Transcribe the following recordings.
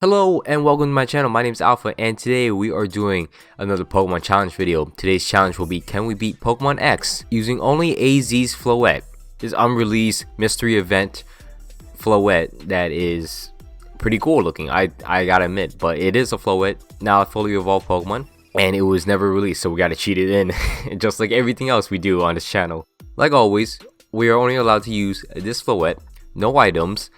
Hello and welcome to my channel. My name is Alpha and today we are doing another Pokemon challenge video. Today's challenge will be, can we beat Pokemon X using only AZ's Floette? This unreleased mystery event Floette that is pretty cool looking, I gotta admit, but it is a Floette, now a fully evolved Pokemon, and it was never released, so we gotta cheat it in just like everything else we do on this channel. Like always, we are only allowed to use this Floette, no items.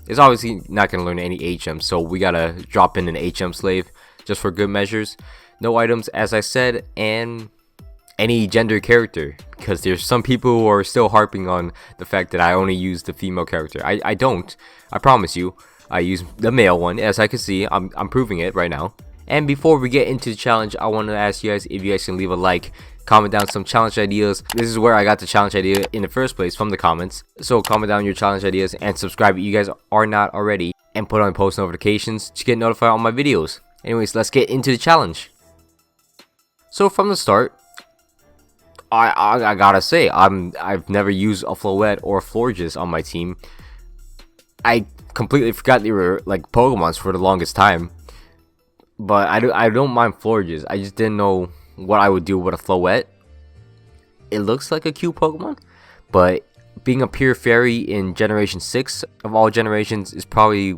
It's obviously not going to learn any HM, so we gotta drop in an HM slave just for good measures. No items, as I said, and any gender character, because there's some people who are still harping on the fact that I only use the female character. I don't. I promise you. I use the male one, as I can see. I'm proving it right now. And before we get into the challenge, I want to ask you guys if you guys can leave a like, comment down some challenge ideas. This is where I got the challenge idea in the first place, from the comments. So comment down your challenge ideas and subscribe if you guys are not already, and put on post notifications to get notified on my videos. Anyways, let's get into the challenge. So from the start, I gotta say, I've never used a Floette or Florges on my team. I completely forgot they were like Pokemons for the longest time. But I don't mind Florges. I just didn't know what I would do with a Floette. It looks like a cute Pokemon, but being a pure fairy in Generation 6 of all generations is probably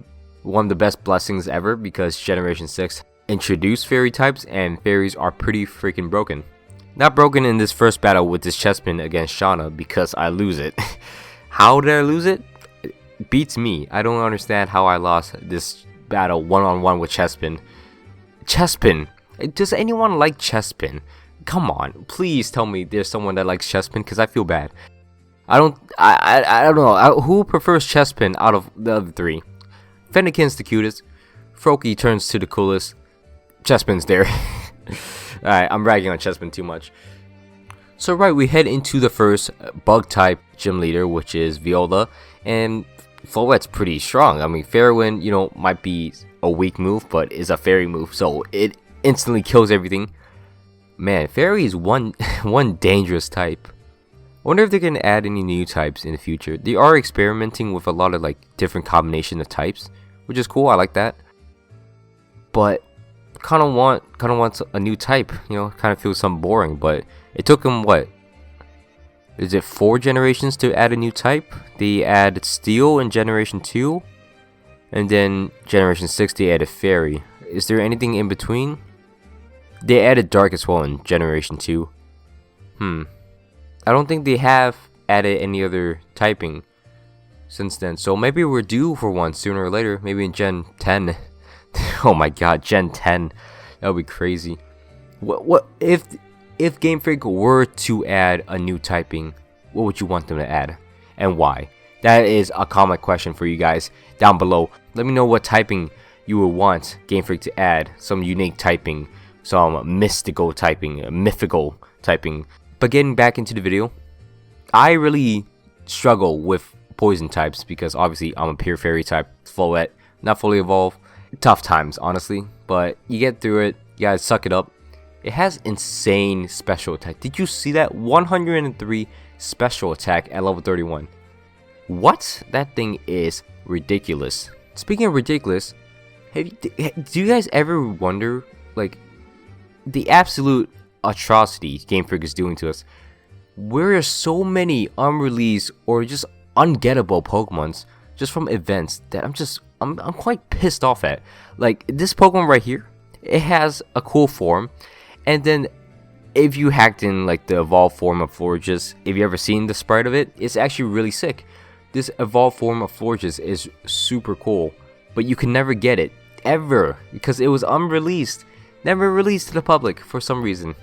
one of the best blessings ever, because Generation 6 introduced fairy types and fairies are pretty freaking broken. Not broken in this first battle with this Chespin against Shauna, because I lose it. How did I lose it? It beats me. I don't understand how I lost this battle one-on-one with Chespin. Chespin. Does anyone like Chespin? Come on, please tell me there's someone that likes Chespin, because I feel bad. I don't know. Who prefers Chespin out of the other three? Fennekin's the cutest. Froakie turns to the coolest. Chespin's there. Alright, I'm ragging on Chespin too much. So right, we head into the first bug type gym leader, which is Viola, and Floette's pretty strong. I mean, Fairy Wind, you know, might be a weak move, but is a fairy move, so it instantly kills everything. Man, fairy is one dangerous type. I wonder if they're gonna add any new types in the future. They are experimenting with a lot of like different combination of types, which is cool. I like that, but kind of wants a new type. You know, kind of feels something boring. But it took them, what is it, 4 generations to add a new type? They added Steel in Generation 2, and then Generation 6 they added Fairy. Is there anything in between? They added Dark as well in Generation 2. I don't think they have added any other typing since then. So maybe we're due for one sooner or later. Maybe in Gen 10. Oh my god, Gen 10. That would be crazy. What if Game Freak were to add a new typing, what would you want them to add? And why? That is a comment question for you guys down below. Let me know what typing you would want Game Freak to add. Some unique typing, some mystical typing, mythical typing. But getting back into the video, I really struggle with poison types because obviously I'm a pure fairy type, Floette, not fully evolved. Tough times, honestly, but you get through it. You guys suck it up. It has insane special attack. Did you see that? 103 special attack at level 31. What? That thing is ridiculous. Speaking of ridiculous, do you guys ever wonder, like, the absolute atrocity Game Freak is doing to us? Where are so many unreleased or just ungettable Pokemons just from events that I'm quite pissed off at. Like this Pokemon right here, it has a cool form, and then if you hacked in like the evolved form of Florges, if you ever seen the sprite of it, it's actually really sick. This evolved form of Florges is super cool, but you can never get it ever because it was unreleased, never released to the public for some reason.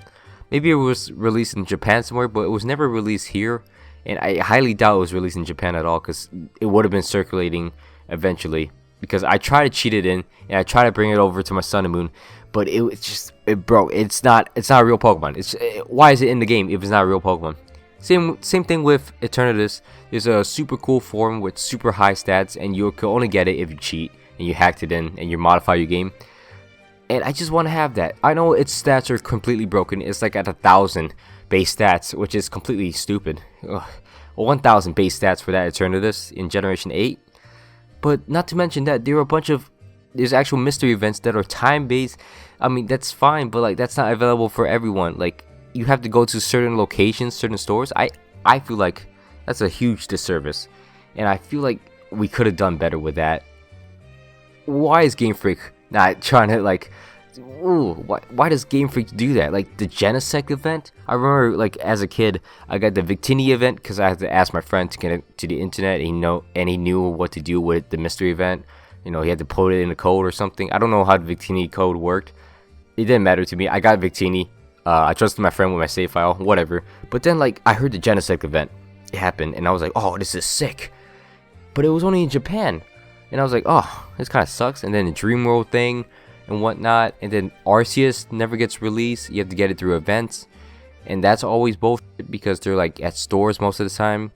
Maybe it was released in Japan somewhere, but it was never released here, and I highly doubt it was released in Japan at all, because it would have been circulating eventually. Because I tried to cheat it in, and I tried to bring it over to my Sun and Moon, but it broke. It's not a real Pokemon. Why is it in the game if it's not a real Pokemon? Same thing with Eternatus. There's a super cool form with super high stats, and you can only get it if you cheat and you hacked it in and you modify your game. And I just want to have that. I know its stats are completely broken. It's like at 1,000 base stats, which is completely stupid. Ugh. 1,000 base stats for that Eternatus in Generation 8. But not to mention that there are a bunch of there's actual mystery events that are time based. I mean, that's fine, but like that's not available for everyone. Like you have to go to certain locations, certain stores. I feel like that's a huge disservice, and I feel like we could have done better with that. Why is Game Freak not trying to like? Ooh, why does Game Freak do that? Like the Genesect event, I remember like as a kid I got the Victini event because I had to ask my friend to connect to the internet, and he knew what to do with the mystery event. You know, he had to put it in the code or something. I don't know how the Victini code worked. It didn't matter to me. I got Victini. I trusted my friend with my save file, whatever. But then like I heard the Genesect event happen, and I was like, oh, this is sick. But it was only in Japan, and I was like, oh, this kind of sucks. And then the Dream World thing and whatnot, and then Arceus never gets released. You have to get it through events, and that's always both because they're like at stores most of the time,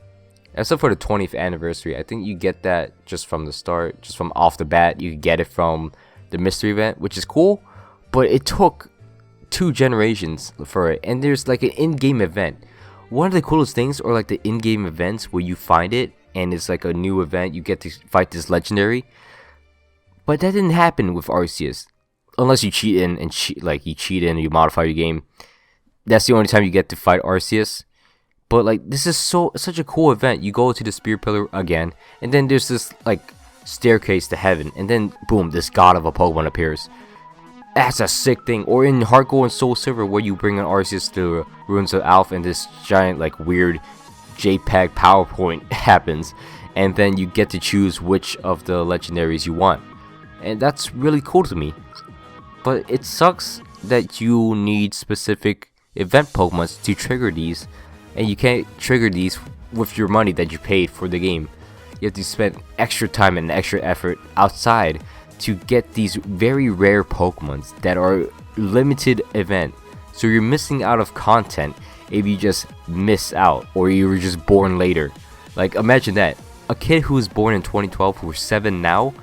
except for the 20th anniversary. I think you get that just from the start, just from off the bat. You get it from the mystery event, which is cool, but it took 2 generations for it. And there's like an in-game event. One of the coolest things are like the in-game events where you find it and it's like a new event. You get to fight this legendary, but that didn't happen with Arceus. Unless you cheat in and you cheat in, you modify your game. That's the only time you get to fight Arceus. But like this is such a cool event. You go to the Spear Pillar again, and then there's this like staircase to heaven, and then boom, this god of a Pokemon appears. That's a sick thing. Or in Heart Gold and Soul Silver, where you bring an Arceus to Ruins of Alpha, and this giant like weird JPEG PowerPoint happens, and then you get to choose which of the legendaries you want, and that's really cool to me. But it sucks that you need specific event Pokemons to trigger these, and you can't trigger these with your money that you paid for the game. You have to spend extra time and extra effort outside to get these very rare Pokemons that are limited event. So you're missing out of content if you just miss out, or you were just born later. Like imagine that. A kid who was born in 2012 who is 7 now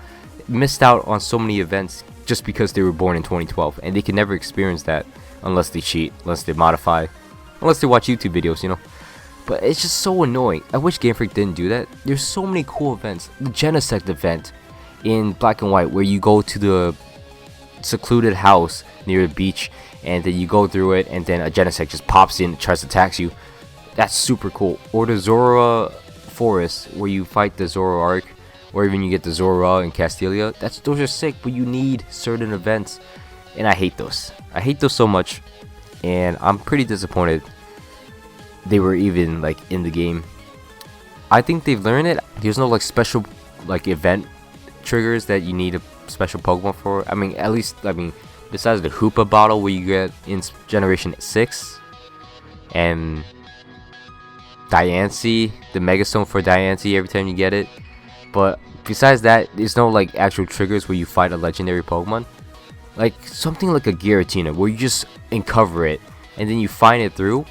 missed out on so many events just because they were born in 2012, and they can never experience that unless they cheat, unless they modify, unless they watch YouTube videos, you know. But it's just so annoying. I wish Game Freak didn't do that. There's so many cool events. The Genesect event in Black and White, where you go to the secluded house near the beach, and then you go through it, and then a Genesect just pops in and tries to attack you. That's super cool. Or the Zora Forest, where you fight the Zoroark, or even you get the Zora in Castelia. Those are sick, but you need certain events, and I hate those. I hate those so much, and I'm pretty disappointed they were even like in the game. I think they've learned it. There's no like special like event triggers that you need a special Pokemon for. I mean, at least besides the Hoopa bottle where you get in Generation 6, and Diancie, the Megastone for Diancie every time you get it. But besides that, there's no like actual triggers where you fight a legendary Pokemon. Like something like a Giratina where you just uncover it and then you find it through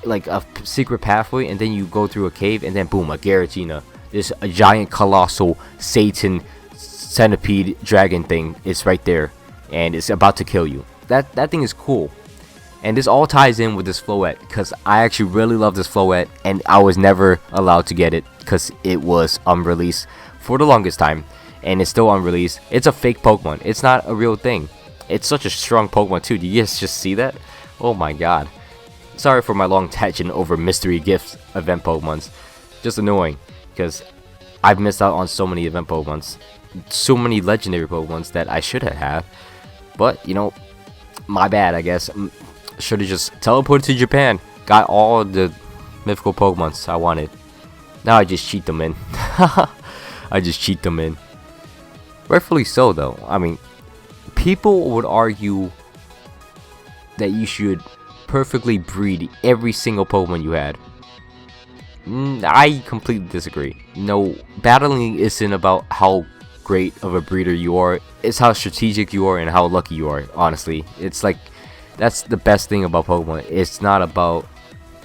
like a secret pathway, and then you go through a cave, and then boom, a Giratina. There's a giant colossal Satan centipede dragon thing. It's right there and it's about to kill you. That thing is cool. And this all ties in with this Floette, because I actually really love this Floette, and I was never allowed to get it because it was unreleased for the longest time, and it's still unreleased. It's a fake Pokemon. It's not a real thing. It's such a strong Pokemon too. Do you guys just see that? Oh my god. Sorry for my long tangent over mystery gifts event Pokemons. Just annoying, because I've missed out on so many event Pokemons. So many legendary Pokemons that I should have. But, you know, my bad, I guess. Should have just teleported to Japan. Got all the mythical Pokemons I wanted. Now I just cheat them in. I just cheat them in. Rightfully so, though. I mean, people would argue that you should perfectly breed every single Pokemon you had. I completely disagree. No, battling isn't about how great of a breeder you are. It's how strategic you are and how lucky you are, honestly. It's like, that's the best thing about Pokemon. It's not about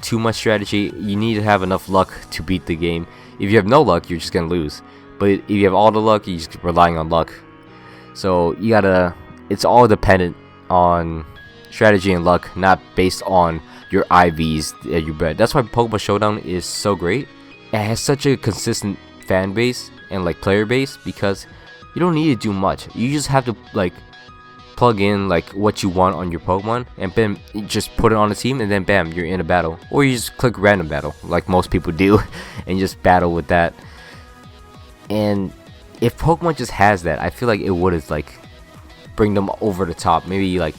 too much strategy. You need to have enough luck to beat the game. If you have no luck, you're just gonna lose. But if you have all the luck, you're just relying on luck. So you gotta, it's all dependent on strategy and luck, not based on your IVs that you bred. That's why Pokemon Showdown is so great. It has such a consistent fan base and like player base, because You don't need to do much. You just have to like plug in like what you want on your Pokemon, and bam, you just put it on a team, and then bam, you're in a battle. Or you just click random battle like most people do and just battle with that. And if Pokemon just has that, I feel like it would like bring them over the top. Maybe like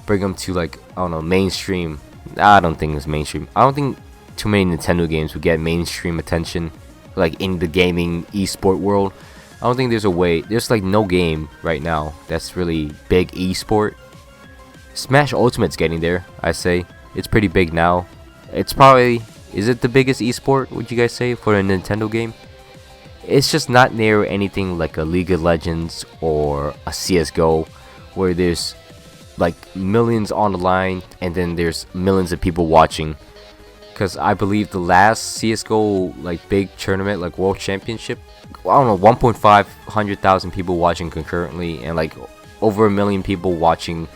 bring them to like, I don't know, mainstream. I don't think it's mainstream. I don't think too many Nintendo games would get mainstream attention like in the gaming esport world. I don't think there's a way. There's like no game right now that's really big esport. Smash Ultimate's getting there, I say. It's pretty big now. It's probably, is it the biggest esport, would you guys say, for a Nintendo game? It's just not near anything like a League of Legends or a CSGO, where there's like millions on the line and then there's millions of people watching. Because I believe the last CSGO like big tournament, like World Championship, I don't know, 1,500,000 people watching concurrently, and like over 1 million people watching.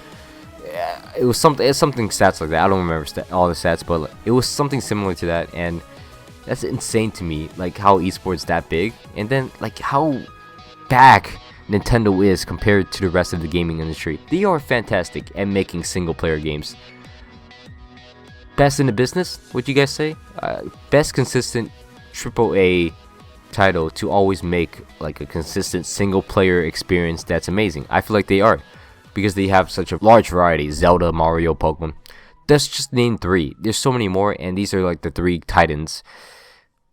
It was something stats like that. I don't remember all the stats, but it was something similar to that, and that's insane to me. Like how esports that big, and then like how back Nintendo is compared to the rest of the gaming industry. They are fantastic at making single player games. Best in the business, would you guys say? Best consistent AAA title to always make like a consistent single player experience that's amazing. I feel like they are, because they have such a large variety. Zelda, Mario, Pokemon. That's just name 3. There's so many more, and these are like the 3 titans.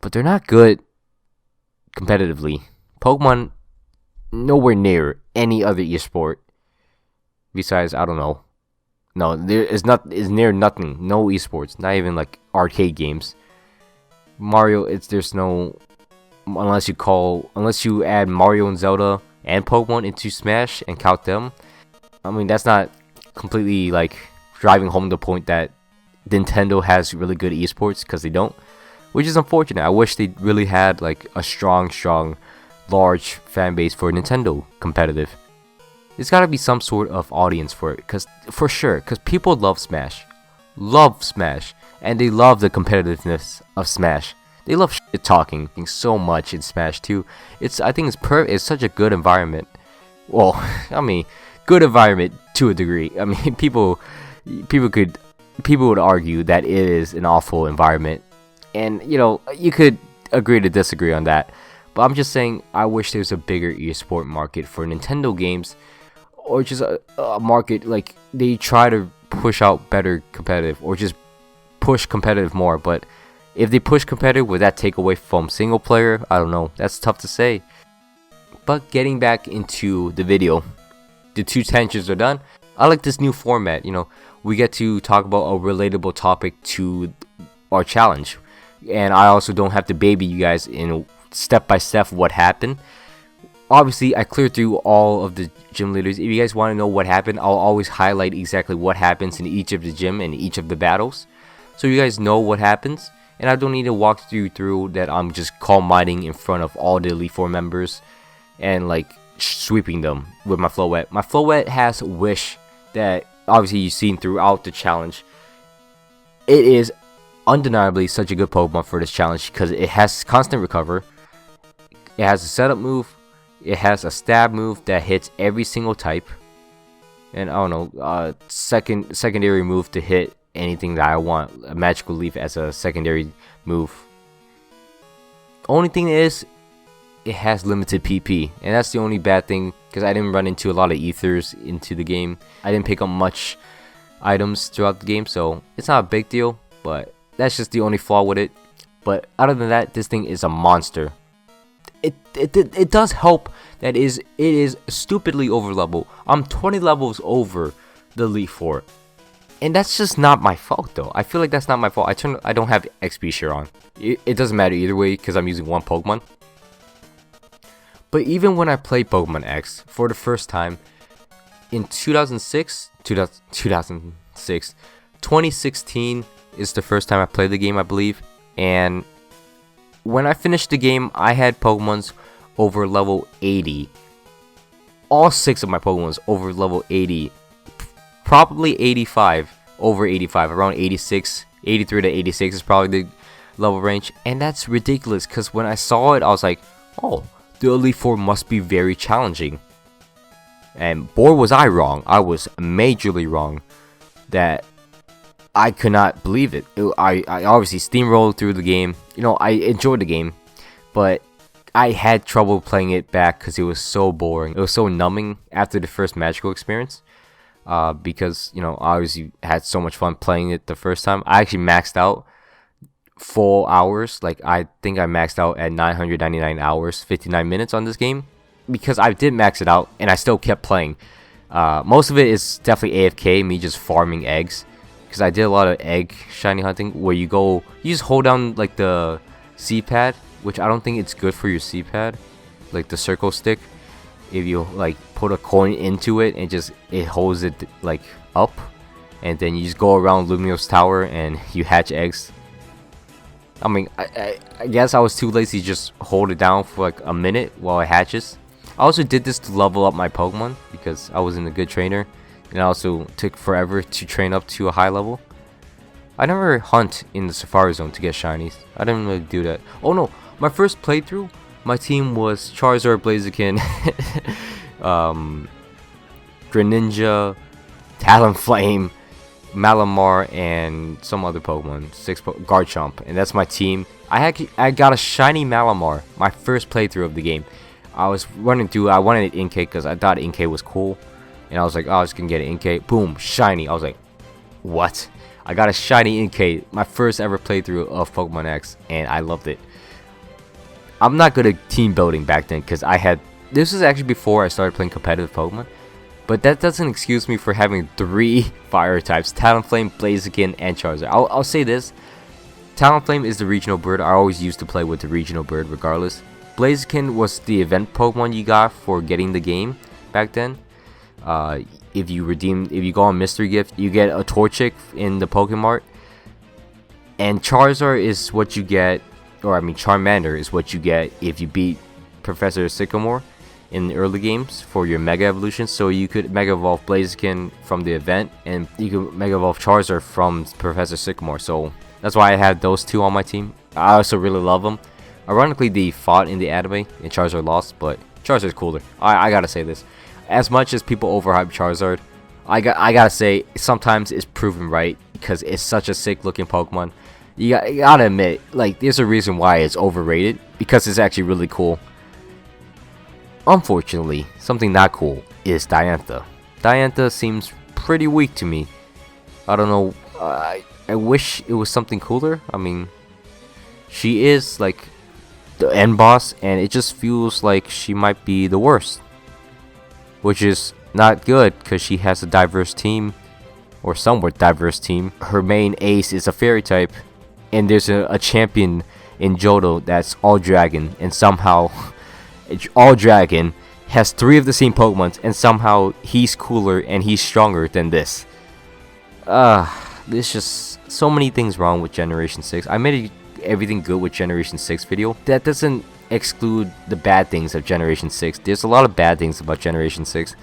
But they're not good competitively. Pokemon, nowhere near any other esport besides, I don't know. No, there is near nothing. No esports, not even like arcade games. Mario, there's no, unless you add Mario and Zelda and Pokemon into Smash and count them. I mean, that's not completely like driving home the point that Nintendo has really good esports, because they don't, which is unfortunate. I wish they really had like a strong, large fan base for Nintendo competitive. There's gotta be some sort of audience for it, because people love Smash, and they love the competitiveness of Smash. They love shit talking so much in Smash too. I think it's such a good environment. Well, I mean, good environment to a degree. I mean, people would argue that it is an awful environment, and you know, you could agree to disagree on that. But I'm just saying, I wish there's a bigger esport market for Nintendo games, or just a market like they try to push out better competitive, or just push competitive more. But if they push competitive, would that take away from single player? I don't know. That's tough to say. But getting back into the video, the 2 tangents are done. I like this new format. You know, we get to talk about a relatable topic to our challenge, and I also don't have to baby you guys in step by step what happened. Obviously, I cleared through all of the gym leaders. If you guys want to know what happened, I'll always highlight exactly what happens in each of the gym and each of the battles, so you guys know what happens. And I don't need to walk you through that I'm just calm minding in front of all the Elite 4 members and like sweeping them with my Floette. My Floette has Wish that obviously you've seen throughout the challenge. It is undeniably such a good Pokemon for this challenge, because it has constant recover. It has a setup move. It has a stab move that hits every single type, and I don't know, secondary move to hit anything that I want. A Magical Leaf as a secondary move. Only thing is, it has limited PP, and that's the only bad thing, because I didn't run into a lot of ethers into the game. I didn't pick up much items throughout the game, so it's not a big deal, but that's just the only flaw with it. But other than that, this thing is a monster. It does help that it is stupidly over level. I'm 20 levels over the Elite 4, and that's just not my fault though. I feel like that's not my fault. I don't have XP share on. It doesn't matter either way, because I'm using one Pokemon. But even when I played Pokemon X for the first time in 2016 is the first time I played the game, I believe. And when I finished the game, I had Pokemons over level 80. All 6 of my Pokemons over level 80. Probably 85. Over 85. Around 86. 83 to 86 is probably the level range. And that's ridiculous, because when I saw it, I was like, oh, the Elite Four must be very challenging. And boy was I wrong. I was majorly wrong. That I could not believe it. I obviously steamrolled through the game. You know, I enjoyed the game, but I had trouble playing it back because it was so boring. It was so numbing after the first magical experience. Because, you know, I obviously had so much fun playing it the first time. I actually maxed out full hours. Like, I think I maxed out at 999 hours, 59 minutes on this game. Because I did max it out, and I still kept playing. Most of it is definitely AFK, me just farming eggs. Because I did a lot of egg shiny hunting, where you just hold down, like, the C-pad, which I don't think it's good for your C-pad. Like, the circle stick. If you, like, put a coin into it, and it holds it, like, up. And then you just go around Lumino's tower, and you hatch eggs. I mean, I guess I was too lazy to just hold it down for, like, a minute while it hatches. I also did this to level up my Pokemon because I wasn't a good trainer, and I also took forever to train up to a high level. I never hunt in the Safari Zone to get shinies. I didn't really do that. Oh no, my first playthrough, my team was Charizard, Blaziken, Greninja, Talonflame, Malamar, and some other Pokemon, Garchomp, and that's my team. I got a shiny Malamar, my first playthrough of the game. I was running through, I wanted it Inkay because I thought Inkay was cool. And I was like, oh, I was going to get an Inkay. Boom, shiny. I was like, what? I got a shiny Inkay, my first ever playthrough of Pokemon X, and I loved it. I'm not good at team building back then because this was actually before I started playing competitive Pokemon. But that doesn't excuse me for having 3 fire types, Talonflame, Blaziken, and Charizard. I'll say this, Talonflame is the regional bird. I always used to play with the regional bird regardless. Blaziken was the event Pokemon you got for getting the game back then. If you go on Mystery Gift, you get a Torchic in the Pokemart. And Charizard is what you get, or I mean Charmander is what you get if you beat Professor Sycamore in the early games for your Mega Evolution. So you could Mega Evolve Blaziken from the event, and you could Mega Evolve Charizard from Professor Sycamore. So that's why I had those 2 on my team. I also really love them. Ironically, they fought in the anime and Charizard lost, but Charizard's cooler. I gotta say this. As much as people overhype Charizard, I gotta say, sometimes it's proven right because it's such a sick looking Pokemon. You gotta admit, like, there's a reason why it's overrated, because it's actually really cool. Unfortunately, something not cool is Diantha. Diantha seems pretty weak to me. I don't know, I wish it was something cooler. I mean, she is, like, the end boss, and it just feels like she might be the worst, which is not good because she has a diverse team, or somewhat diverse team. Her main ace is a fairy type, and there's a champion in Johto that's all dragon, and somehow all dragon has 3 of the same Pokemon, and somehow he's cooler and he's stronger than this. There's just so many things wrong with Generation 6. I made everything good with Generation 6 video. That doesn't exclude the bad things of Generation 6. There's a lot of bad things about Generation 6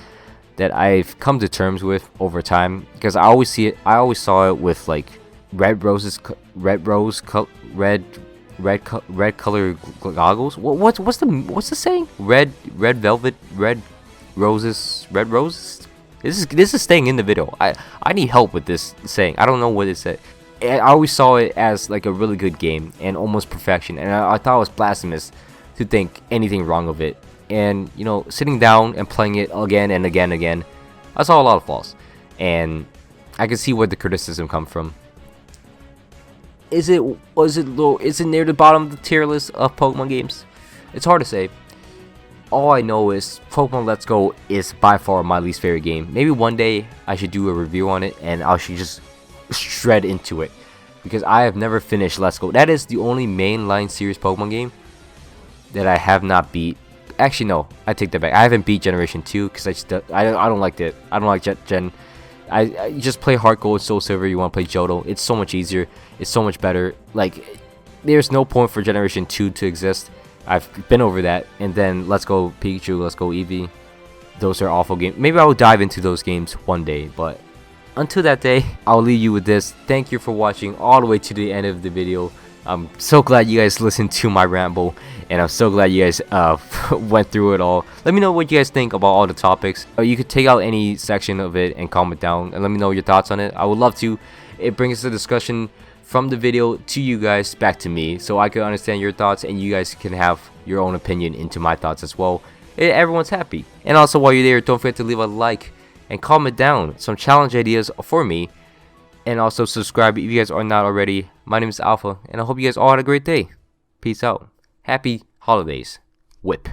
that I've come to terms with over time, because I always saw it with, like, red color goggles. What's the saying? Red velvet, red roses. This is staying in the video. I need help with this saying. I don't know what it said. I always saw it as like a really good game and almost perfection, and I thought it was blasphemous to think anything wrong of it. And, you know, sitting down and playing it again and again and again, I saw a lot of flaws, and I can see where the criticism come from. Is it low? Is it near the bottom of the tier list of Pokemon games? It's hard to say. All I know is Pokemon Let's Go is by far my least favorite game. Maybe one day I should do a review on it, and I should just shred into it, because I have never finished Let's Go. That is the only mainline series Pokemon game that I have not beat. Actually, no, I take that back. I haven't beat Generation 2 because I don't like it. I don't like Gen. I just play Heart Gold, Soul Silver. You want to play Johto? It's so much easier. It's so much better. Like, there's no point for Generation 2 to exist. I've been over that. And then Let's Go Pikachu, Let's Go Eevee. Those are awful games. Maybe I will dive into those games one day, but until that day, I'll leave you with this. Thank you for watching all the way to the end of the video. I'm so glad you guys listened to my ramble, and I'm so glad you guys went through it all. Let me know what you guys think about all the topics. You could take out any section of it and comment down and let me know your thoughts on it. I would love to. It brings the discussion from the video to you guys back to me, so I can understand your thoughts and you guys can have your own opinion into my thoughts as well. Everyone's happy. And also, while you're there, don't forget to leave a like and comment down some challenge ideas for me. And also subscribe if you guys are not already. My name is Alpha, and I hope you guys all had a great day. Peace out. Happy holidays. Whip.